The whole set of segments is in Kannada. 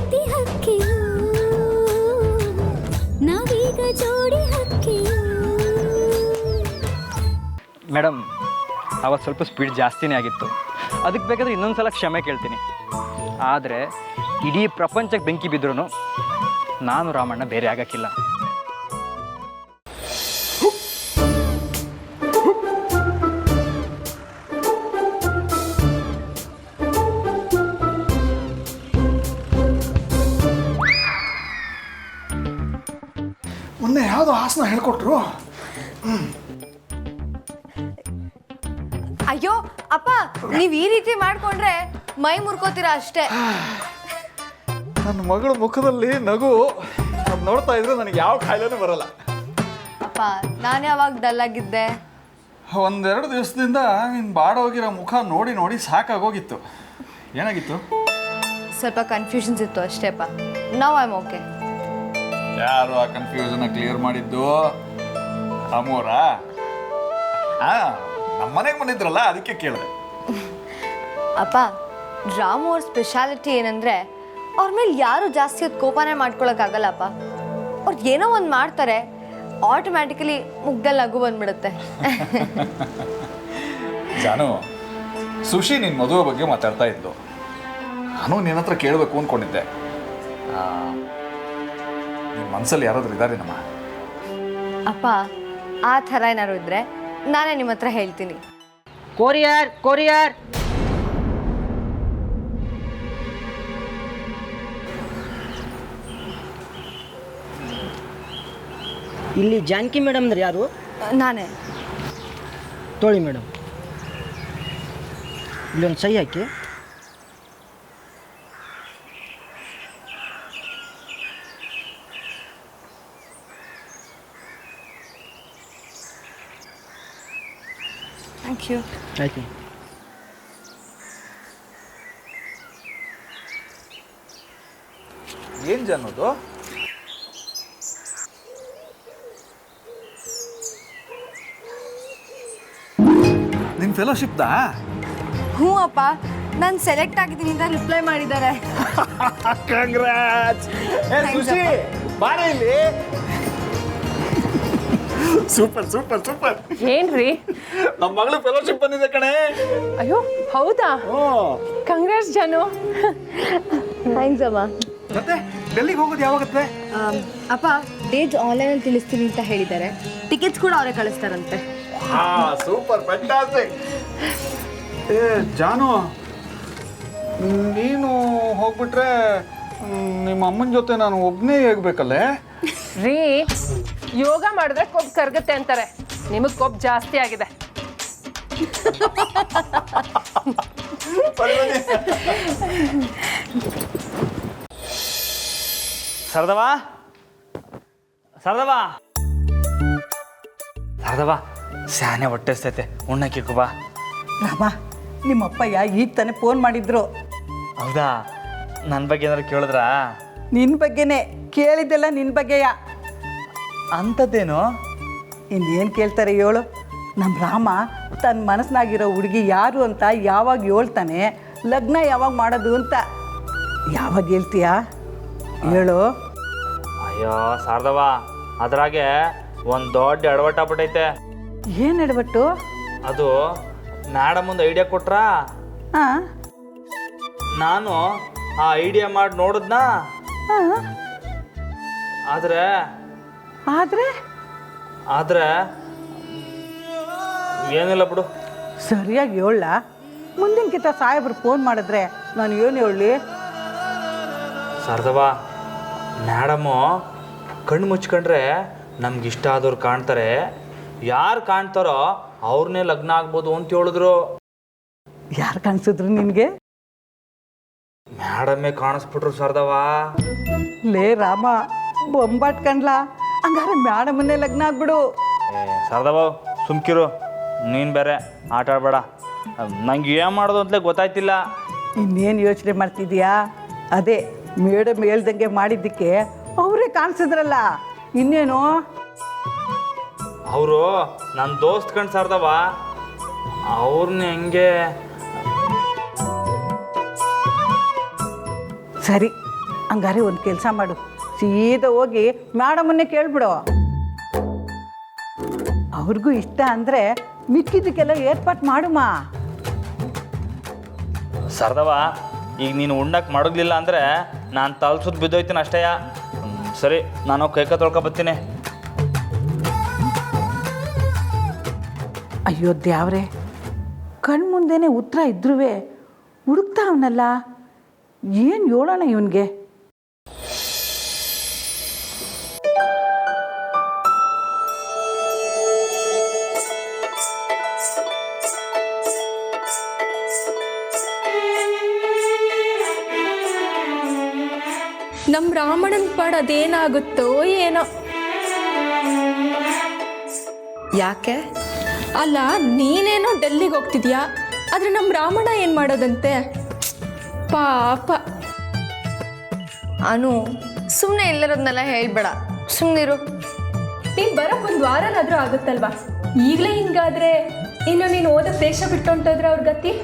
ಪ್ರೀತಿ ಹಕ್ಕಿಯು ನಾವೀಗ ಜೋಡಿ ಹಕ್ಕಿಯು. ಮೇಡಮ್ ಅವತ್ತು ಸ್ವಲ್ಪ ಸ್ಪೀಡ್ ಜಾಸ್ತಿನೇ ಆಗಿತ್ತು, ಅದಕ್ಕೆ ಬೇಕಾದರೆ ಇನ್ನೊಂದು ಸಲ ಕ್ಷಮೆ ಕೇಳ್ತೀನಿ. ಆದರೆ ಇಡೀ ಪ್ರಪಂಚಕ್ಕೆ ಬೆಂಕಿ ಬಿದ್ದರೂ ನಾನು ರಾಮಣ್ಣ ಬೇರೆ ಆಗೋಕ್ಕಿಲ್ಲ. ಮೊನ್ನೆ ಯಾವುದೋ ಆಸನ ಹೇಳ್ಕೊಟ್ರು. ಅಯ್ಯೋ ಅಪ್ಪ, ನೀವ್ ಈ ರೀತಿ ಮಾಡ್ಕೊಂಡ್ರೆ ಮೈ ಮುರ್ಕೋತೀರಾ ಅಷ್ಟೇ. ನನ್ನ ಮಗಳ ಮುಖದಲ್ಲಿ ನಗು ಅದು ನೋಡ್ತಾ ಇದ್ರೆ ನನಗೆ ಯಾವ ಕಾಯಿಲೆನೂ ಬರಲ್ಲ. ಅಪ್ಪ ನಾನೇ ಅವಾಗ ಡಲ್ ಆಗಿದ್ದೆ. ಒಂದೆರಡು ದಿವಸದಿಂದ ನೀನು ಬಾಡೋಗಿರೋ ಮುಖ ನೋಡಿ ನೋಡಿ ಸಾಕಾಗೋಗಿತ್ತು. ಏನಾಗಿತ್ತು? ಸ್ವಲ್ಪ ಕನ್ಫ್ಯೂಷನ್ಸ್ ಇತ್ತು ಅಷ್ಟೇ ಅಪ್ಪ. Now I am okay. ಯಾರು ಆ ಕನ್ಫ್ಯೂಷನ್ ಕ್ಲಿಯರ್ ಮಾಡಿದ್ದು? ಅಮೋರಾ? ನಮ್ಮ ಮನೆಗೆ ಬಂದಿದ್ರಲ್ಲ, ಅದಕ್ಕೆ ಕೇಳಿದೆ. ಅಪ್ಪ, ರಾಮು ಅವ್ರ ಸ್ಪೆಷಾಲಿಟಿ ಏನಂದ್ರೆ ಅವ್ರ ಮೇಲೆ ಯಾರು ಜಾಸ್ತಿ ಹೊತ್ತು ಕೋಪನೇ ಮಾಡ್ಕೊಳಕ್ಕಾಗಲ್ಲಪ್ಪ. ಅವ್ರು ಏನೋ ಒಂದು ಮಾಡ್ತಾರೆ, ಆಟೋಮ್ಯಾಟಿಕಲಿ ಮುಗ್ದಲ್ಲಿ ನಗು ಬಂದ್ಬಿಡುತ್ತೆ. ಜಾನು, ಸುಶಿ ನಿನ್ನ ಮದುವೆ ಬಗ್ಗೆ ಮಾತಾಡ್ತಾ ಇದ್ದು. ನಾನು ನಿನ್ನ ಹತ್ರ ಕೇಳಬೇಕು ಅಂದ್ಕೊಂಡಿದ್ದೆ. ನಿಮ್ಮ ಮನಸ್ಸಲ್ಲಿ ಯಾರಾದರೂ ಇದ್ದಾರೇನಮ್ಮ? ಅಪ್ಪ, ಆ ಥರ ಏನಾದ್ರು ಇದ್ರೆ ನಾನೇ ನಿಮ್ಮ ಹತ್ರ ಹೇಳ್ತೀನಿ. Courier courier. ಇಲ್ಲಿ ಜಾನಕಿ ಮೇಡಮ್ ಅಂದ್ರೆ ಯಾರು? ನಾನೇ. ತೋಳಿ ಮೇಡಮ್, ಇಲ್ಲೊಂದು ಸಹಿ ಹಾಕಿ. Thank you. ಆಯ್ತು. ಏನು ಜಾನೋದು? ನಿಮ್ಮ ಫೆಲೋಶಿಪ್ದಾ? ಹ್ಞೂ ಅಪ್ಪ, ನಾನು ಸೆಲೆಕ್ಟ್ ಆಗಿದ್ದೀನಿ ಅಂತ ರಿಪ್ಲೈ ಮಾಡಿದ್ದಾರೆ. ಕಂಗ್ರಾಟ್ಸ್. ಸುಶಿ ಬಾರ ಇಲ್ಲಿ. Super super super. ಏನ್ರಿ? ನಮ್ಮ ಮಗಳು ಫೆಲೋಶಿಪ್ ಬಂದಿದೆ ಕಣೆ. ಅಯ್ಯೋ ಹೌದಾ? ಕಂಗ್ರಾಟ್ಸ್ ಜಾನು. ಥ್ಯಾಂಕ್ಸ್ ಅಮ್ಮ. ಮತ್ತೆ ಡೆಲ್ಲಿಗೆ ಹೋಗೋದು ಯಾವಾಗತ್ತೆ? ಅಪ್ಪ, ಡೇಟ್ ಆನ್ಲೈನಲ್ಲಿ ತಿಳಿಸ್ತೀನಿ ಅಂತ ಹೇಳಿದ್ದಾರೆ. ಟಿಕೆಟ್ಸ್ ಕೂಡ ಅವರೇ ಕಳಿಸ್ತಾರಂತೆ. Super fantastic. ಏ ಜಾನು, ನೀನು ಹೋಗ್ಬಿಟ್ರೆ ನಿಮ್ಮ ಅಮ್ಮನ ಜೊತೆ ನಾನು ಒಬ್ಬನೇ ಹೇಗಬೇಕಲ್ಲೇ? ರೀ, ಯೋಗ ಮಾಡಿದ್ರೆ ಕೊಬ್ಬು ಕರಗುತ್ತೆ ಅಂತಾರೆ, ನಿಮಗೆ ಕೊಬ್ಬು ಜಾಸ್ತಿ ಆಗಿದೆ. ಸರದವಾ ಸರದವಾ ಸರದವಾ, ಸ್ಯಾನೆ ಹೊಟ್ಟೆಸ್ತೈತೆ, ಉಣ್ಣಕ್ಕಿಕ್ಕು ಬಾ. ರಾಮ, ನಿಮ್ಮಪ್ಪಯ್ಯ ಈಗ ತಾನೇ ಫೋನ್ ಮಾಡಿದ್ರು. ಹೌದಾ? ನನ್ನ ಬಗ್ಗೆ ಏನಾದ್ರು ಕೇಳಿದ್ರಾ? ನಿನ್ನ ಬಗ್ಗೆನೇ ಕೇಳಿದ್ದೆಲ್ಲ, ನಿನ್ನ ಬಗ್ಗೆಯ. ಅಂಥದ್ದೇನು? ಇನ್ನೇನು ಕೇಳ್ತಾರೆ ಹೇಳು? ನಮ್ಮ ರಾಮ ತನ್ನ ಮನಸ್ಸಿನಾಗಿರೋ ಹುಡುಗಿ ಯಾರು ಅಂತ ಯಾವಾಗ ಹೇಳ್ತಾನೆ, ಲಗ್ನ ಯಾವಾಗ ಮಾಡೋದು ಅಂತ ಯಾವಾಗ ಹೇಳ್ತೀಯಾ ಹೇಳು? ಅಯ್ಯೋ ಶಾರದವ್ವ, ಅದ್ರಾಗೆ ಒಂದು ದೊಡ್ಡ ಎಡವಟ್ಟಾಗ್ಬಿಟ್ಟೈತೆ. ಏನು ಎಡವಟ್ಟು? ಅದು ಮೇಡಮ್ ಒಂದು ಐಡಿಯಾ ಕೊಟ್ರಾ, ಹಾಂ, ನಾನು ಆ ಐಡಿಯಾ ಮಾಡಿ ನೋಡಿದ್ನಾ. ಆದರೆ ಆದರೆ ಆದರೆ ಏನಿಲ್ಲ ಬಿಡು. ಸರಿಯಾಗಿ ಹೇಳ. ಮುಂದಿನಕ್ಕಿಂತ ಸಾಹೇಬ್ರು ಫೋನ್ ಮಾಡಿದ್ರೆ ನಾನು ಏನು ಹೇಳಲಿ? ಶಾರದವ್ವ, ಮೇಡಮು ಕಣ್ಣು ಮುಚ್ಕೊಂಡ್ರೆ ನಮ್ಗಿಷ್ಟ ಆದವ್ರು ಕಾಣ್ತಾರೆ, ಯಾರು ಕಾಣ್ತಾರೋ ಅವ್ರನ್ನೇ ಲಗ್ನ ಆಗ್ಬೋದು ಅಂತ ಹೇಳಿದ್ರು. ಯಾರು ಕಾಣಿಸಿದ್ರು ನಿನಗೆ? ಮೇಡಮ್ಮೇ ಕಾಣಿಸ್ಬಿಟ್ರು ಶಾರದವ್ವ. ಲೇ ರಾಮ, ಬೊಂಬಾಟ್ ಕಣ್ಲ, ಹಂಗಾರೆ ಮೇಡಮನ್ನೇ ಲಗ್ನ ಆಗ್ಬಿಡು. ಶಾರದವ್ವ ಸುಮ್ಕಿರು, ನೀನು ಬೇರೆ ಆಟ ಆಡಬೇಡ. ನಂಗೆ ಏನು ಮಾಡೋದು ಅಂತಲೇ ಗೊತ್ತಾಯ್ತಿಲ್ಲ. ಇನ್ನೇನು ಯೋಚನೆ ಮಾಡ್ತಿದ್ಯಾ? ಅದೇ ಮೇಡಮ್ ಹೇಳ್ದಂಗೆ ಮಾಡಿದ್ದಕ್ಕೆ ಅವರೇ ಕಾಣಿಸಿದ್ರಲ್ಲ, ಇನ್ನೇನು? ಅವರು ನನ್ನ ದೋಸ್ತ್ ಕಣ್ ಶಾರದವ್ವ, ಅವ್ರನ್ನ ಹೆಂಗೆ? ಸರಿ, ಹಂಗಾರೆ ಒಂದು ಕೆಲಸ ಮಾಡು, ಸೀದಾ ಹೋಗಿ ಮೇಡಮನ್ನೇ ಕೇಳ್ಬಿಡು. ಅವ್ರಿಗೂ ಇಷ್ಟ ಅಂದರೆ ಮಿಕ್ಕಿದ್ದಕ್ಕೆಲ್ಲ ಏರ್ಪಾಟ್ ಮಾಡುಮ್ಮ. ಸರ್ದವ ಈಗ ನೀನು ಉಣ್ಣಕ್ಕೆ ಮಾಡೋದಿಲ್ಲ ಅಂದರೆ ನಾನು ತಲ್ಸುತ್ತ ಬಿದ್ದೋಯ್ತೀನಿ ಅಷ್ಟೇ. ಸರಿ, ನಾನು ಕೈಕ ತೊಳ್ಕೊಬತ್ತೀನಿ. ಅಯ್ಯೋ ದ್ಯಾವ್ರೆ, ಕಣ್ಮುಂದೆನೇ ಉತ್ತರ ಇದ್ರೂ ಹುಡುಕ್ತಾ ಅವನಲ್ಲ, ಏನು ಹೇಳೋಣ ಇವನಿಗೆ? ನಮ್ಮ ರಾಮಣ್ಣನ ಪಾಡು ಅದೇನಾಗುತ್ತೋ ಏನೋ. ಯಾಕೆ? ಅಲ್ಲ, ನೀನೇನೋ ಡೆಲ್ಲಿಗೆ ಹೋಗ್ತಿದ್ಯಾ, ಆದರೆ ನಮ್ಮ ರಾಮಣ್ಣ ಏನು ಮಾಡೋದಂತೆ? ಪಾಪ. ಅನು, ಸುಮ್ಮನೆ ಎಲ್ಲರದ್ನೆಲ್ಲ ಹೇಳ್ಬೇಡ, ಸುಮ್ಮನಿರು. ನೀನು ಬರೋಕ್ಕೆ ಒಂದು ವಾರನಾದರೂ ಆಗುತ್ತಲ್ವಾ? ಈಗಲೇ ಹಿಂಗಾದರೆ ಇನ್ನು ನೀನು ಓದೋಕ್ಕೆ ದೇಶ ಬಿಟ್ಟು ಹೊಂಟೋದ್ರೆ ಅವ್ರ ಗತಿ.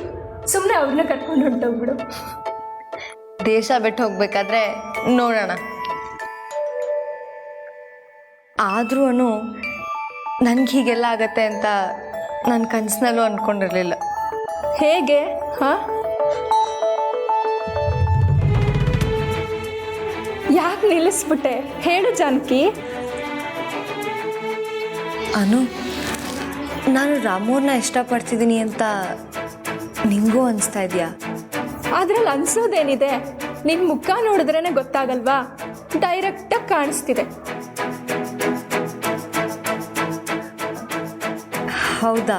ಸುಮ್ಮನೆ ಅವ್ರನ್ನ ಕಟ್ಕೊಂಡು ಹೊಂಟೋಗ್ಬಿಡು. ದೇಶ ಬಿಟ್ಟು ಹೋಗ್ಬೇಕಾದ್ರೆ ನೋಡೋಣ. ಆದ್ರೂ ಅನು, ನನಗೆ ಹೀಗೆಲ್ಲ ಆಗತ್ತೆ ಅಂತ ನನ್ನ ಕನಸಿನಲ್ಲೂ ಅಂದ್ಕೊಂಡಿರಲಿಲ್ಲ. ಹೇಗೆ? ಹಾಂ, ಯಾಕೆ ನಿಲ್ಲಿಸ್ಬಿಟ್ಟೆ? ಹೇಳು ಜಾನಕಿ. ಅನು, ನಾನು ರಾಮೂರ್ನ ಇಷ್ಟಪಡ್ತಿದ್ದೀನಿ ಅಂತ ನಿಂಗೂ ಅನಿಸ್ತಾ ಇದೆಯಾ? ಅದ್ರಲ್ಲಿ ಅನ್ಸೋದೇನಿದೆ? ನಿನ್ನ ಮುಖ ನೋಡಿದ್ರೇ ಗೊತ್ತಾಗಲ್ವಾ? ಡೈರೆಕ್ಟಾಗಿ ಕಾಣಿಸ್ತಿದೆ. ಹೌದಾ?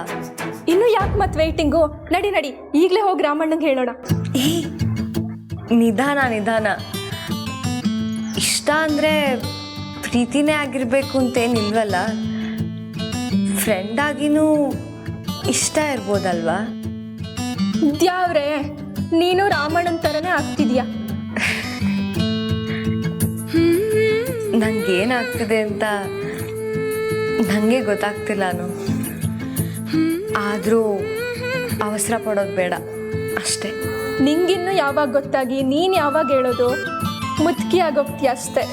ಇನ್ನು ಯಾಕೆ ಮತ್ತೆ ವೆಯ್ಟಿಂಗು? ನಡಿ ನಡಿ, ಈಗಲೇ ಹೋಗಿ ರಾಮಣ್ಣಂಗೆ ಹೇಳೋಣ. ಏ, ನಿಧಾನ ನಿಧಾನ. ಇಷ್ಟ ಅಂದರೆ ಪ್ರೀತಿನೇ ಆಗಿರಬೇಕು ಅಂತೇನಿಲ್ವಲ್ಲ, ಫ್ರೆಂಡ್ ಆಗಿನೂ ಇಷ್ಟ ಇರ್ಬೋದಲ್ವಾ? ದ್ಯಾವ್ರೆ, ನೀನು ರಾಮಣ್ಣನ ಥರನೇ ಆಗ್ತಿದ್ಯಾ. ನಂಗೇನಾಗ್ತಿದೆ ಅಂತ ನನಗೆ ಗೊತ್ತಾಗ್ತಿಲ್ಲ. ಆದರೂ ಅವಸರ ಪಡೋದು ಬೇಡ ಅಷ್ಟೇ. ನಿಂಗಿನ್ನು ಯಾವಾಗ ಗೊತ್ತಾಗಿ ನೀನು ಯಾವಾಗ ಹೇಳೋದು? ಮುದುಕಿ ಆಗೋಗ್ತೀಯ ಅಷ್ಟೇ.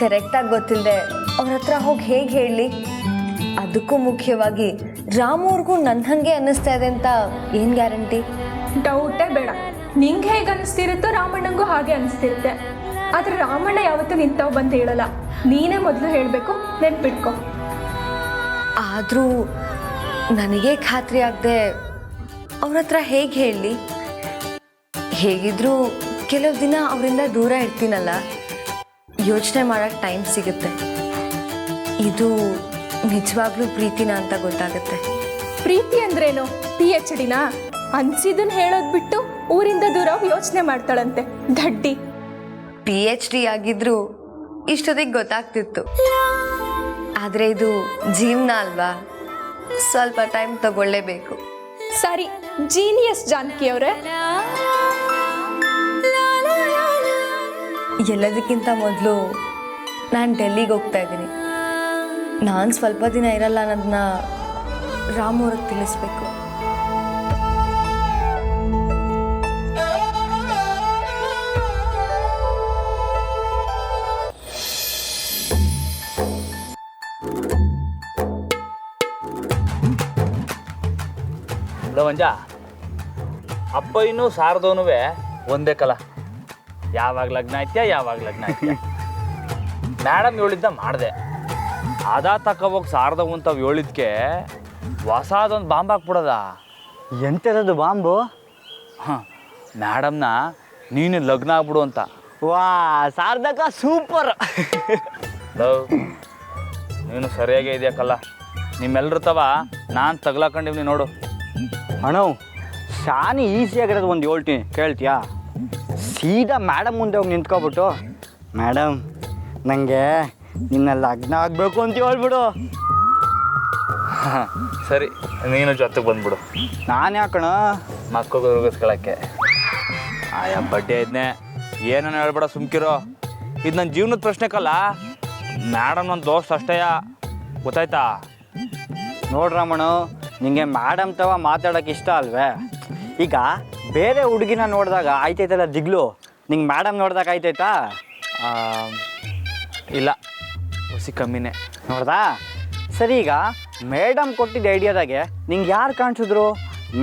ಕರೆಕ್ಟಾಗಿ ಗೊತ್ತಿಲ್ಲದೆ ಅವ್ರ ಹತ್ರ ಹೋಗಿ ಹೇಗೆ ಹೇಳಲಿ? ಅದಕ್ಕೂ ಮುಖ್ಯವಾಗಿ ರಾಮೂರ್ಗೂ ನನ್ನ ಹಾಗೆ ಅನ್ನಿಸ್ತಾ ಇದೆ ಅಂತ ಏನು ಗ್ಯಾರಂಟಿ? ಡೌಟೇ ಬೇಡ. ನಿಂಗೆ ಹೇಗೆ ಅನಿಸ್ತಿರುತ್ತೋ ರಾಮಣ್ಣಂಗೂ ಹಾಗೆ ಅನಿಸ್ತಿರುತ್ತೆ. ಆದರೆ ರಾಮಣ್ಣ ಯಾವತ್ತೂ ನಿಂತವ್ ಬಂದು ಹೇಳಲ್ಲ. ನೀನೇ ಮೊದಲು ಹೇಳಬೇಕು, ನೆನ್ಪಿಟ್ಕೊ. ಆದರೂ ನನಗೆ ಖಾತ್ರಿ ಆಗದೆ ಅವ್ರ ಹತ್ರ ಹೇಗೆ ಹೇಳಲಿ? ಹೇಗಿದ್ರೂ ಕೆಲವು ದಿನ ಅವರಿಂದ ದೂರ ಇರ್ತೀನಲ್ಲ, ಯೋಚನೆ ಮಾಡೋಕ್ಕೆ ಟೈಮ್ ಸಿಗುತ್ತೆ. ಇದು ನಿಜವಾಗ್ಲೂ ಪ್ರೀತಿನ ಅಂತ ಗೊತ್ತಾಗುತ್ತೆ. ಪ್ರೀತಿ ಅಂದ್ರೇನು? PhDನಾ? ಅನ್ಸಿದ್ದನ್ನು ಹೇಳೋದು ಬಿಟ್ಟು ಊರಿಂದ ದೂರ ಯೋಚನೆ ಮಾಡ್ತಾಳಂತೆ ದಡ್ಡಿ. PhD ಆಗಿದ್ರೂ ಇಷ್ಟೊತ್ತಿಗೆ ಗೊತ್ತಾಗ್ತಿತ್ತು. ಆದರೆ ಇದು ಜೀವನ ಅಲ್ವಾ, ಸ್ವಲ್ಪ ಟೈಮ್ ತಗೊಳ್ಳೇಬೇಕು. ಸರಿ, ಜೀನಿಯಸ್ ಜಾನಕಿ ಅವರೇ. ಎಲ್ಲದಕ್ಕಿಂತ ಮೊದಲು ನಾನು ಡೆಲ್ಲಿಗೆ ಹೋಗ್ತಾ ಇದ್ದೀನಿ. ನಾನು ಸ್ವಲ್ಪ ದಿನ ಇರಲ್ಲ ಅನ್ನೋದನ್ನ ರಾಮೂರಿಗೆ ತಿಳಿಸ್ಬೇಕು. ಲವಂಜ, ಅಪ್ಪಯ್ಯನೂ ಸಾರದವನು ಒಂದೇ ಕಲ. ಯಾವಾಗ ಲಗ್ನ ಆಯ್ತ್ಯಾ, ಯಾವಾಗ ಲಗ್ನ ಆಯ್ತ್ಯಾ? ಮೇಡಮ್ ಹೇಳಿದ್ದ ಮಾಡಿದೆ. ಅದಾ ತಗೋಗಿ ಸಾರದವು ಅಂತ ಹೇಳಿದ್ಕೆ ಹೊಸದೊಂದು ಬಾಂಬ್ ಹಾಕ್ಬಿಡೋದ. ಎಂಥದ್ದು ಬಾಂಬು? ಹಾಂ, ಮೇಡಮ್ನ ನೀನು ಲಗ್ನ ಆಗ್ಬಿಡು ಅಂತ. ವಾ, ಸಾರ್ಥಕ ಸೂಪರ್. ನೀನು ಸರಿಯಾಗೇ ಇದೆಯಾಕಲ್ಲ. ನಿಮ್ಮೆಲ್ಲರೂ ನಾನು ತಗ್ಲಾಕೊಂಡಿವ್ನಿ ನೋಡು. ಅಣ್ಣ, ಶಾನಿ ಈಸಿಯಾಗಿರೋದು ಒಂದು ಹೇಳ್ತೀನಿ, ಕೇಳ್ತೀಯಾ? ಸೀದಾ ಮೇಡಮ್ ಮುಂದೆ ಹೋಗಿ ನಿಂತ್ಕೊಬಿಟ್ಟು, ಮೇಡಮ್ ನನಗೆ ನಿನ್ನ ಲಗ್ನ ಆಗಬೇಕು ಅಂತ ಹೇಳ್ಬಿಡು. ಸರಿ, ನೀನು ಜೊತೆಗೆ ಬಂದ್ಬಿಡು. ನಾನು ಯಾಕಣ ಮಕ್ಕಳು ಉರ್ಗಿಸ್ಕೊಳಕ್ಕೆ? ಆಯಾ ಬಡ್ಡೆ ಇದ್ನೆ, ಏನನ್ನ ಹೇಳ್ಬೇಡ, ಸುಮ್ಕಿರೋ. ಇದು ನನ್ನ ಜೀವನದ ಪ್ರಶ್ನೆ ಕಲ್ಲ. ಮೇಡಮ್ ನನ್ನ ದೋಸ್ತ್ ಅಷ್ಟೇ, ಗೊತ್ತಾಯ್ತಾ? ನೋಡ್ರಮ್ಮಣ, ನಿಂಗೆ ಮೇಡಮ್ ತವ ಮಾತಾಡೋಕೆ ಇಷ್ಟ ಅಲ್ವೇ? ಈಗ ಬೇರೆ ಹುಡುಗಿನ ನೋಡಿದಾಗ ಆಯ್ತೈತಲ್ಲ ದಿಗ್ಲು, ನಿಂಗೆ ಮೇಡಮ್ ನೋಡ್ದಾಗ ಆಯ್ತಾಯ್ತಾ? ಇಲ್ಲ, ಹುಸಿ ಕಮ್ಮಿನೇ. ನೋಡ್ದಾ? ಸರಿ, ಈಗ ಮೇಡಮ್ ಕೊಟ್ಟಿದ್ದ ಐಡಿಯಾದಾಗೆ ನಿಂಗೆ ಯಾರು ಕಾಣಿಸಿದ್ರು?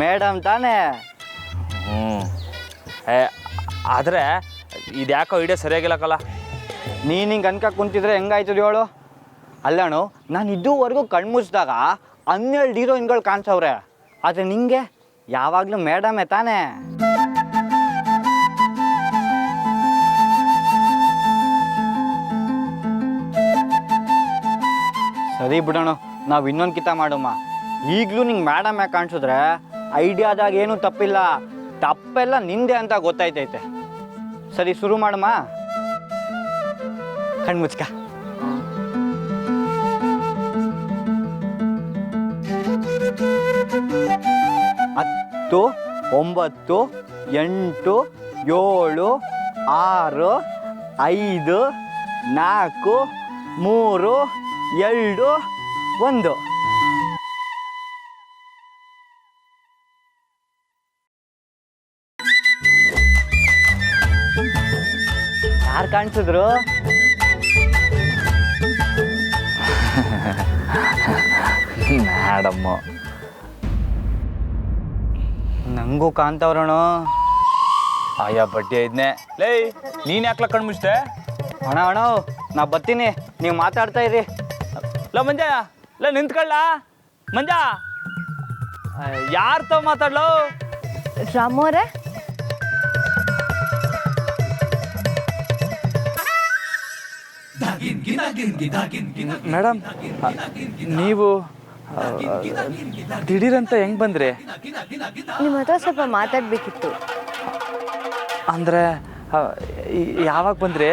ಮೇಡಮ್ ತಾನೇ? ಆದರೆ ಇದು ಯಾಕೋ ಐಡಿಯಾ ಸರಿಯಾಗಿಲ್ಲಕ್ಕಲ್ಲ. ನೀನು ಹಿಂಗೆ ಅನ್ಕ ಕುಂತಿದ್ರೆ ಹೆಂಗಾಯ್ತದ ಹೇಳು? ಅಲ್ಲಣ್ಣು, ನಾನು ಇದುವರೆಗೂ ಕಣ್ಮುಚ್ಚಿದಾಗ 12 ಹೀರೋಯಿನ್ಗಳು ಕಾಣಿಸವ್ರೆ, ಆದರೆ ನಿಂಗೆ ಯಾವಾಗಲೂ ಮೇಡಮೇ ತಾನೇ? ಸರಿ ಬಿಡೋಣ, ನಾವು ಇನ್ನೊಂದು ಕಿತ ಮಾಡಮ್ಮ. ಈಗಲೂ ನಿಂಗೆ ಮೇಡಮ್ ಯಾಕೆ ಕಾಣಿಸಿದ್ರೆ ಐಡಿಯಾದಾಗ ಏನೂ ತಪ್ಪಿಲ್ಲ, ತಪ್ಪೆಲ್ಲ ನಿಂದೆ ಅಂತ ಗೊತ್ತಾಯ್ತೈತೆ. ಸರಿ, ಶುರು ಮಾಡಮ್ಮ. ಕಣ್ಮುಚ್ಕ. 10, 9, 8, 7, 6, 5, 4, 3, 2, 1. ಯಾರು ಕಾಣಿಸಿದ್ರು? ಮೇಡಮ್ಮು. ನಂಗೂ ಕಾಣ್ತವ್ರಣ. ಆಯಾ ಬಡ್ಡಿ ಐದ್ನೆ. ಲೇ, ನೀನು ಯಾಕ್ಲ ಕಣ್ಣು ಮುಚ್ಚಿದೆ? ಅಣ್ಣ ನಾ ಬರ್ತೀನಿ, ನೀವು ಮಾತಾಡ್ತಾ ಇರಿ. ಇಲ್ಲ ಮಂಜ, ಇಲ್ಲ ನಿಂತ್ಕೊಳ್ಳ ಮಂಜ. ಯಾರು ತಾವ್ ಮಾತಾಡ್ಲು? ರಾಮು ಅವರೇ, ಮೇಡಮ್, ನೀವು ದಿಢೀರಂತ ಹೆಂಗೆ ಬಂದ್ರಿ? ನಿಮ್ಮ ಹತ್ರ ಸ್ವಲ್ಪ ಮಾತಾಡಬೇಕಿತ್ತು. ಅಂದರೆ ಯಾವಾಗ ಬಂದ್ರಿ?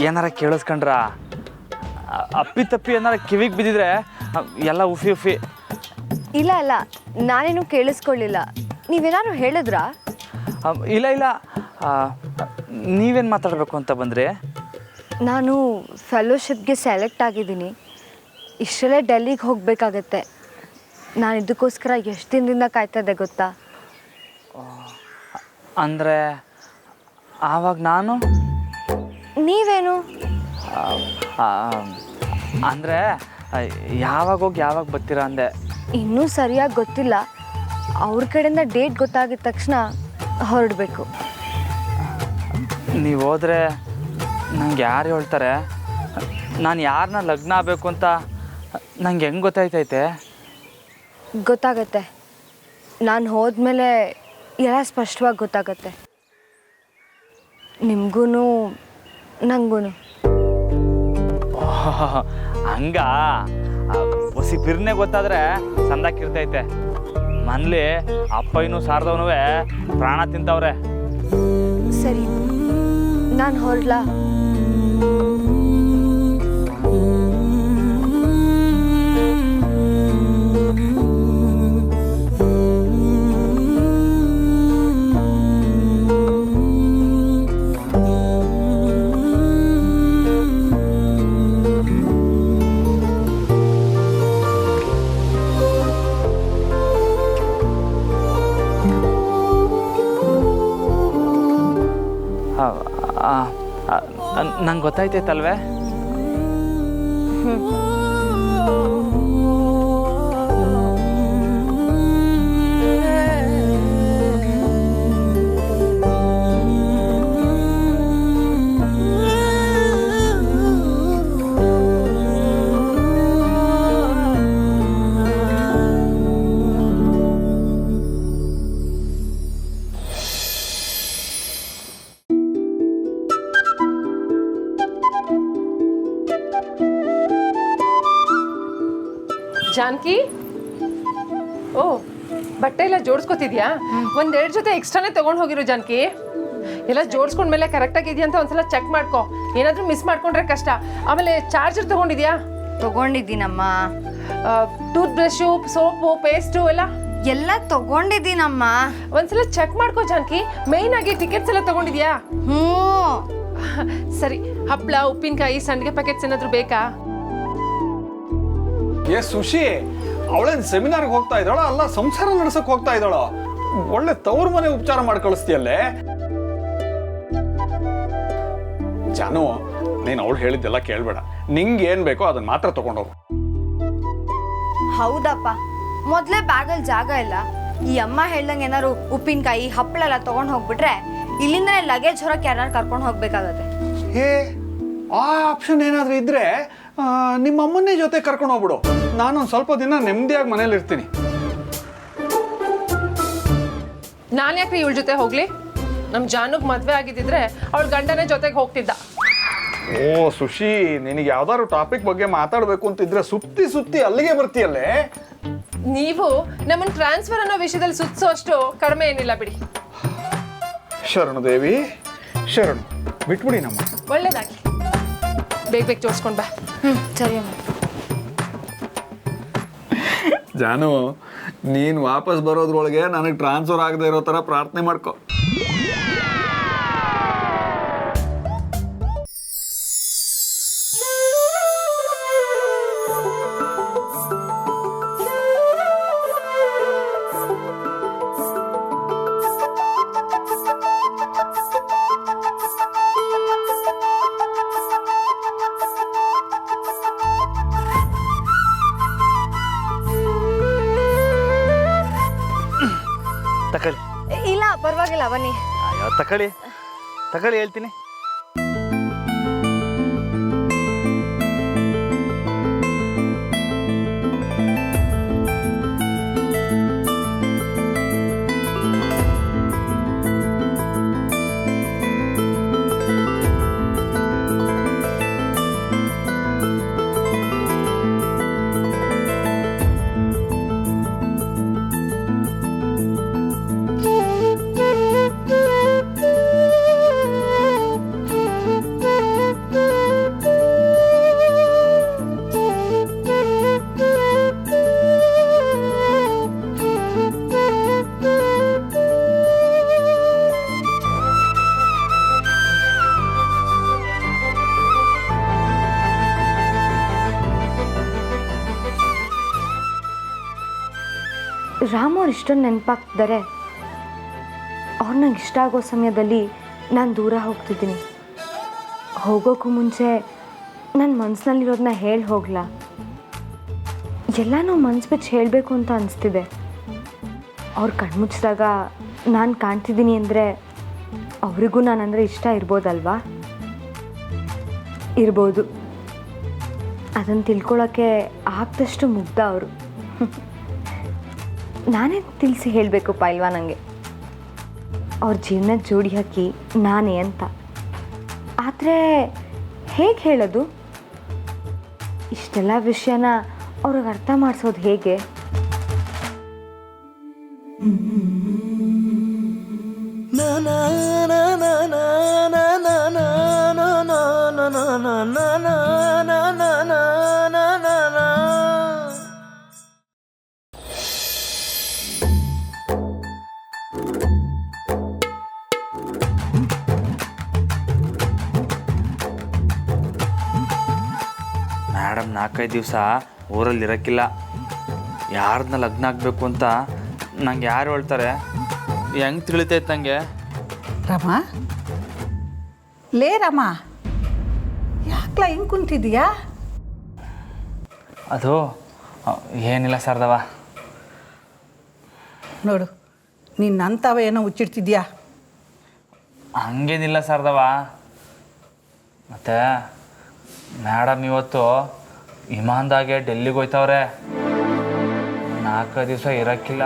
ಏನಾರ ಕೇಳಿಸ್ಕೊಂಡ್ರ? ಅಪ್ಪಿ ತಪ್ಪಿ ಏನಾರ ಕಿವಿಗೆ ಬಿದ್ದಿದ್ರೆ ಎಲ್ಲ ಉಫಿ ಉಫಿ. ಇಲ್ಲ ಇಲ್ಲ, ನಾನೇನು ಕೇಳಿಸ್ಕೊಳ್ಳಿಲ್ಲ. ನೀವೇನಾದ್ರು ಹೇಳಿದ್ರಾ? ಇಲ್ಲ ಇಲ್ಲ, ನೀವೇನು ಮಾತಾಡಬೇಕು ಅಂತ ಬಂದ್ರಿ? ನಾನು ಫೆಲೋಶಿಪ್ಗೆ ಸೆಲೆಕ್ಟ್ ಆಗಿದ್ದೀನಿ. ಇಷ್ಟರಲ್ಲೇ ಡೆಲ್ಲಿಗೆ ಹೋಗಬೇಕಾಗತ್ತೆ. ನಾನು ಇದಕ್ಕೋಸ್ಕರ ಎಷ್ಟು ದಿನದಿಂದ ಕಾಯ್ತಾ ಇದ್ದೆ ಗೊತ್ತಾ? ಅಂದರೆ ಆವಾಗ ನಾನು ನೀವೇನು? ಅಂದರೆ ಯಾವಾಗ ಹೋಗಿ ಯಾವಾಗ ಬರ್ತೀರಾ ಅಂದೆ. ಇನ್ನೂ ಸರಿಯಾಗಿ ಗೊತ್ತಿಲ್ಲ. ಅವ್ರ ಕಡೆಯಿಂದ ಡೇಟ್ ಗೊತ್ತಾಗಿದ ತಕ್ಷಣ ಹೊರಡಬೇಕು. ನೀವು ಹೋದರೆ ನಂಗೆ ಯಾರು ಹೇಳ್ತಾರೆ? ನಾನು ಯಾರನ್ನ ಲಗ್ನ ಆಗಬೇಕು ಅಂತ ನಂಗೆ ಹೆಂಗೆ ಗೊತ್ತಾಯ್ತೈತೆ? ಗೊತ್ತಾಗತ್ತೆ. ನಾನು ಹೋದ್ಮೇಲೆ ಎಲ್ಲ ಸ್ಪಷ್ಟವಾಗಿ ಗೊತ್ತಾಗತ್ತೆ. ನಿಮಗೂ ನನಗೂ. ಹಂಗ ಹೊಸಿ ಬಿರ್ನೆ ಗೊತ್ತಾದ್ರೆ ಸಂದಾಕಿರ್ತೈತೆ. ಮನ್ಲಿ ಅಪ್ಪ ಇನ್ನೂ ಸಾರದವನು ಪ್ರಾಣ ತಿಂತವ್ರೆ. ಸರಿ, ನಾನು ಹೊರಡ್ಲಾ? ನಂಗೆ ಗೊತ್ತಾಯ್ತೈತಲ್ವೇ? ಜಾನಕಿ, ಓ ಬಟ್ಟೆ ಎಲ್ಲ ಜೋಡಿಸ್ಕೊತಿದ್ಯಾ? ಒಂದೆರಡು ಜೊತೆ ಎಕ್ಸ್ಟ್ರಾನೇ ತೊಗೊಂಡು ಹೋಗಿರೋ ಜಾನಕಿ. ಎಲ್ಲ ಜೋಡಿಸ್ಕೊಂಡ್ಮೇಲೆ ಕರೆಕ್ಟಾಗಿದೆಯಾ ಅಂತ ಒಂದ್ಸಲ ಚೆಕ್ ಮಾಡ್ಕೊ. ಏನಾದರೂ ಮಿಸ್ ಮಾಡ್ಕೊಂಡ್ರೆ ಕಷ್ಟ. ಆಮೇಲೆ ಚಾರ್ಜರ್ ತೊಗೊಂಡಿದ್ಯಾ? ತಗೊಂಡಿದ್ದೀನಮ್ಮ. ಟೂತ್ ಬ್ರಷು, ಸೋಪು, ಪೇಸ್ಟು ಎಲ್ಲ ತಗೊಂಡಿದ್ದೀನಮ್ಮ. ಒಂದ್ಸಲ ಚೆಕ್ ಮಾಡ್ಕೋ ಜಾನಕಿ. ಮೇಯ್ನ್ ಆಗಿ ಟಿಕೆಟ್ಸ್ ಎಲ್ಲ ತಗೊಂಡಿದ್ಯಾ? ಸರಿ, ಹಪ್ಪಳ, ಉಪ್ಪಿನಕಾಯಿ, ಸಂಡಿಗೆ ಪ್ಯಾಕೆಟ್ಸ್ ಏನಾದರೂ ಬೇಕಾ? ಏ ಸುಶಿ, ಅವಳೇನು ಸೆಮಿನಾರ್ಗೆ ಹೋಗ್ತಾ ಇದ್ದಾಳೋ ಅಲ್ಲ ಸಂಸಾರ ನಡೆಸಕ್ ಹೋಗ್ತಾ ಇದ್ದಾಳೋ? ಒಳ್ಳೆ ತವ್ರ ಮನೆ ಉಪಚಾರ ಮಾಡಿ ಕಳಿಸ್ತೀಯಲ್ಲೇ. ಜಾನು, ನೀನು ಅವಳು ಹೇಳಿದ್ದೆಲ್ಲ ಕೇಳಬೇಡ. ನಿಂಗೆ ಏನು ಬೇಕೋ ಅದನ್ನು ಮಾತ್ರ ತೊಗೊಂಡೋಗು. ಹೌದಪ್ಪ, ಮೊದಲೇ ಬ್ಯಾಗಲ್ಲಿ ಜಾಗ ಇಲ್ಲ. ಈ ಅಮ್ಮ ಹೇಳ್ದಂಗೆ ಏನಾದ್ರು ಉಪ್ಪಿನಕಾಯಿ ಹಪ್ಪಳ ಎಲ್ಲ ತೊಗೊಂಡು ಹೋಗ್ಬಿಟ್ರೆ ಇಲ್ಲಿಂದನೇ ಲಗೇಜ್ ಹೊರಕ್ಕೆ ಯಾರು ಕರ್ಕೊಂಡು ಹೋಗ್ಬೇಕಾಗತ್ತೆ. ಏ, ಆ ಆಪ್ಷನ್ ಏನಾದರೂ ಇದ್ದರೆ ನಿಮ್ಮ ಅಮ್ಮನ್ನೇ ಜೊತೆ ಕರ್ಕೊಂಡು ಹೋಗ್ಬಿಡು. ನಾನೊಂದು ಸ್ವಲ್ಪ ದಿನ ನೆಮ್ಮದಿಯಾಗಿ ಮನೇಲಿ ಇರ್ತೀನಿ. ನಾನು ಯಾಕ್ರಿ ಇವಳ ಜೊತೆ ಹೋಗ್ಲಿ? ನಮ್ಮ ಜಾನುಗ್ ಮದುವೆ ಆಗಿದ್ದಿದ್ರೆ ಅವಳ ಗಂಡನೇ ಜೊತೆಗೆ ಹೋಗ್ತಿದ್ದ. ಓ ಸುಶಿ, ನಿನಗೆ ಯಾವ್ದಾದ್ರು ಟಾಪಿಕ್ ಬಗ್ಗೆ ಮಾತಾಡಬೇಕು ಅಂತಿದ್ರೆ ಸುತ್ತಿ ಸುತ್ತಿ ಅಲ್ಲಿಗೆ ಬರ್ತೀಯಲ್ಲೇ. ನೀವು ನಮ್ಮನ್ನು ಟ್ರಾನ್ಸ್ಫರ್ ಅನ್ನೋ ವಿಷಯದಲ್ಲಿ ಸುತ್ತಿಸೋ ಅಷ್ಟು ಕಡಿಮೆ ಏನಿಲ್ಲ ಬಿಡಿ. ಶರಣು ದೇವಿ, ಶರಣು. ಬಿಟ್ಬಿಡಿ ನಮ್ಮ. ಒಳ್ಳೇದಾಗಿ ಬೇಗ ಬೇಗ ಜೋಡಿಸ್ಕೊಂಡು ಬಾ. ಸರಿ ಅಮ್ಮ. ಜಾನು, ನೀನು ವಾಪಸ್ ಬರೋದ್ರೊಳಗೆ ನನಗೆ ಟ್ರಾನ್ಸ್ಫರ್ ಆಗದೆ ಇರೋ ಥರ ಪ್ರಾರ್ಥನೆ ಮಾಡ್ಕೊ. ತಕೊಳ್ಳಿ. ಇಲ್ಲ ಪರವಾಗಿಲ್ಲ, ಬನ್ನಿ. ಅಯ್ಯೋ ತಕೊಳ್ಳಿ ತಕೊಳ್ಳಿ, ಹೇಳ್ತೀನಿ. ರಾಮ್ ಅವ್ರು ಇಷ್ಟೊಂದು ನೆನಪಾಗ್ತಿದ್ದಾರೆ. ಅವ್ರು ನಂಗೆ ಇಷ್ಟ ಆಗೋ ಸಮಯದಲ್ಲಿ ನಾನು ದೂರ ಹೋಗ್ತಿದ್ದೀನಿ. ಹೋಗೋಕ್ಕೂ ಮುಂಚೆ ನನ್ನ ಮನಸ್ಸಿನಲ್ಲಿರೋದನ್ನ ಹೇಳಿ ಹೋಗ್ಲಾ? ಎಲ್ಲನೂ ಮನ್ಸು ಬಿಚ್ಚಿ ಹೇಳಬೇಕು ಅಂತ ಅನಿಸ್ತಿದೆ. ಅವ್ರು ಕಣ್ಮುಚ್ಚಿದಾಗ ನಾನು ಕಾಣ್ತಿದ್ದೀನಿ ಅಂದರೆ ಅವರಿಗೂ ನಾನಂದರೆ ಇಷ್ಟ ಇರ್ಬೋದಲ್ವಾ? ಇರ್ಬೋದು. ಅದನ್ನು ತಿಳ್ಕೊಳ್ಳೋಕ್ಕೆ ಆಗ್ದಷ್ಟು ಮುಗ್ಧ ಅವರು. ನಾನೇ ತಿಳಿಸಿ ಹೇಳಬೇಕಪ್ಪ ಇಲ್ವಾ ನನಗೆ? ಅವ್ರ ಜೀವನದ ಜೋಡಿ ಹಾಕಿ ನಾನೇ ಅಂತ. ಆದರೆ ಹೇಗೆ ಹೇಳೋದು? ಇಷ್ಟೆಲ್ಲ ವಿಷಯನ ಅವ್ರಿಗೆ ಅರ್ಥ ಮಾಡಿಸೋದು ಹೇಗೆ? ಮೇಡಮ್ 4-5 ದಿವಸ ಊರಲ್ಲಿ ಇರೋಕ್ಕಿಲ್ಲ. ಯಾರನ್ನ ಲಗ್ನ ಆಗಬೇಕು ಅಂತ ನಂಗೆ ಯಾರು ಹೇಳ್ತಾರೆ? ಹೆಂಗೆ ತಿಳಿತೈತೆ ನನಗೆ? ರಾಮ, ಲೇ ರಾಮ, ಯಾಕ್ಲ ಹಿಂಗೆ ಕುಂತಿದೀಯಾ? ಅದು ಏನಿಲ್ಲ ಸರ್ದವ. ನೋಡು, ನೀನು ಅಂಥವ ಏನೋ ಹುಚ್ಚಿಡ್ತಿದ್ಯಾ? ಹಂಗೇನಿಲ್ಲ ಸರ್ದವ. ಮತ್ತು ಮೇಡಮ್ ಇವತ್ತು ವಿಮಾನದಾಗೆ ಡೆಲ್ಲಿಗೆ ಹೋಯ್ತವ್ರೆ. 4 ದಿವಸ ಇರೋಕ್ಕಿಲ್ಲ.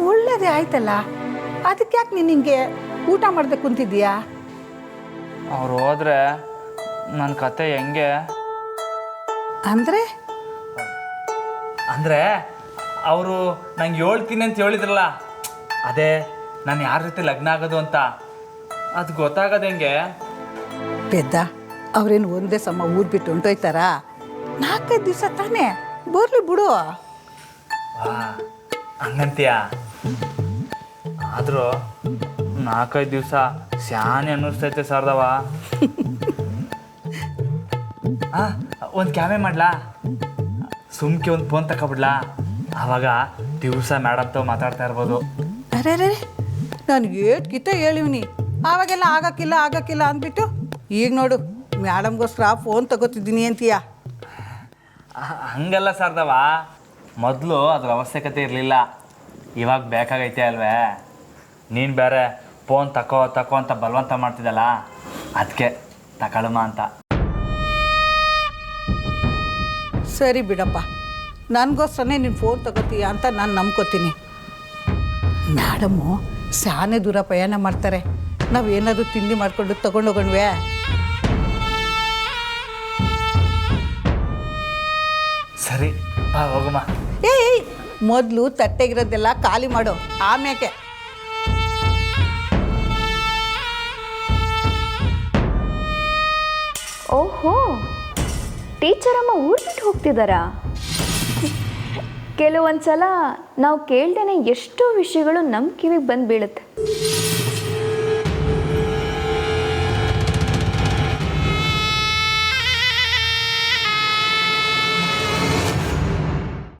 ಒಳ್ಳೇದೇ ಆಯ್ತಲ್ಲ, ಅದಕ್ಕೆ ಯಾಕೆ ನೀನು ಹಿಂಗೆ ಊಟ ಮಾಡದೆ ಕುಂತಿದ್ದೀಯಾ? ಅವ್ರು ಹೋದ್ರೆ ನನ್ನ ಕತೆ ಹೆಂಗೆ ಅಂದರೆ ಅಂದರೆ ಅವರು ನಂಗೆ ಹೇಳ್ತೀನಿ ಅಂತ ಹೇಳಿದ್ರಲ್ಲ, ಅದೇ ನಾನು ಯಾರ ಜೊತೆ ಲಗ್ನ ಆಗೋದು ಅಂತ ಅದು ಗೊತ್ತಾಗೋದು ಹೆಂಗೆ? ಪೆದ್ದ, ಅವ್ರೇನು ಒಂದೇ ಸಮ ಊರು ಬಿಟ್ಟು ಹೊಂಟೋಯ್ತಾರಾ? 4-5 ದಿವಸ ತಾನೇ, ಬರಲಿ ಬಿಡು. ಹಂಗಂತೀಯ? ಆದರೂ 4-5 ದಿವಸ ಸ್ಯಾನೆ ಅನ್ನಿಸ್ತೈತೆ ಸರ್ದವ. ಒಂದು ಕ್ಯಾಮೆ ಮಾಡ್ಲಾ? ಸುಮ್ಕೆ ಒಂದು ಫೋನ್ ತಗೊಬಿಡ್ಲಾ? ಆವಾಗ ದಿವಸ ಮೇಡಮ್ ತಾವು ಮಾತಾಡ್ತಾ ಇರ್ಬೋದು. ಅರೆ ನಾನು ಏಟ್ಕಿತ ಹೇಳಿವ್ನಿ, ಆವಾಗೆಲ್ಲ ಆಗಕ್ಕಿಲ್ಲ ಅಂದ್ಬಿಟ್ಟು ಈಗ ನೋಡು ಮ್ಯಾಡಮ್ಗೋಸ್ಕರ ಫೋನ್ ತಗೋತಿದ್ದೀನಿ ಅಂತೀಯ. ಹಂಗಲ್ಲ ಸರ್ದವ, ಮೊದಲು ಅದ್ರ ಅವಶ್ಯಕತೆ ಇರಲಿಲ್ಲ, ಇವಾಗ ಬೇಕಾಗೈತೆ ಅಲ್ವೇ. ನೀನು ಬೇರೆ ಫೋನ್ ತಕೋ ಅಂತ ಬಲವಂತ ಮಾಡ್ತಿದ್ದಲ್ಲ, ಅದಕ್ಕೆ ತಗೊಳಮ್ಮ ಅಂತ. ಸರಿ ಬಿಡಪ್ಪ, ನನಗೋಸ್ಕರನೇ ನೀನು ಫೋನ್ ತಗೋತೀಯ ಅಂತ ನಾನು ನಂಬ್ಕೋತೀನಿ. ಮೇಡಮ್ಮು ಶಾನೆ ದೂರ ಪ್ರಯಾಣ ಮಾಡ್ತಾರೆ, ನಾವೇನಾದರೂ ತಿಂಡಿ ಮಾಡಿಕೊಂಡು ತಗೊಂಡೋಗೋಣ್ವೇ? ಸರಿ ಬಾ ಹೋಗಮ್ಮ. ಏಯ್ ಮೊದಲು ತಟ್ಟೆಗಿರೋದೆಲ್ಲ ಖಾಲಿ ಮಾಡು, ಆಮ್ಯಾಕೆ. ಓಹೋ, ಟೀಚರ್ ಅಮ್ಮ ಊರು ಬಿಟ್ಟು ಹೋಗ್ತಿದ್ದಾರಾ? ಕೆಲವೊಂದ್ಸಲ ನಾವು ಕೇಳ್ದೇನೆ ಎಷ್ಟೋ ವಿಷಯಗಳು ನಮ್ಮ ಕಿವಿಗೆ ಬಂದು ಬೀಳುತ್ತೆ.